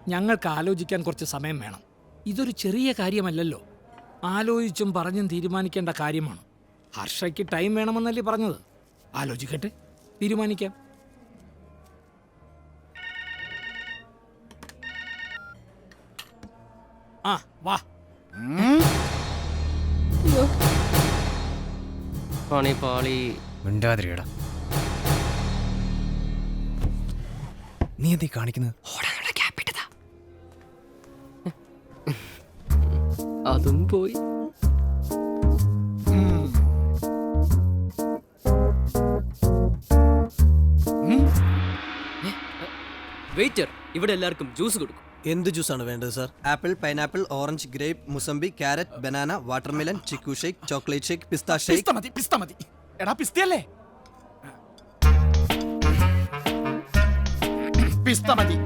ഞങ്ങൾക്ക് ആലോചിക്കാൻ കുറച്ച് സമയം വേണം. ഇതൊരു ചെറിയ കാര്യമല്ലല്ലോ. ആലോചിച്ചും പറഞ്ഞും തീരുമാനിക്കേണ്ട കാര്യമാണ്. ഹർഷയ്ക്ക് ടൈം വേണമെന്നല്ലേ പറഞ്ഞത്? ആലോചിക്കട്ടെ, തീരുമാനിക്കാം. ആ വാ. മിണ്ടാതിരിയടാ. നീ എന്തീ കാണിക്കുന്നത്? അതും പോയി. വെയിറ്റർ, ഇവിടെ എല്ലാവർക്കും ജ്യൂസ് കൊടുക്കും. എന്ത് ജ്യൂസാണ് വേണ്ടത് sir? Apple, pineapple, orange, grape, mosambi, carrot, banana, watermelon, chikoo shake, chocolate shake, pista shake. പിസ്ത മതി. എടാ പിസ്തയല്ലേ? പിസ്ത മതി.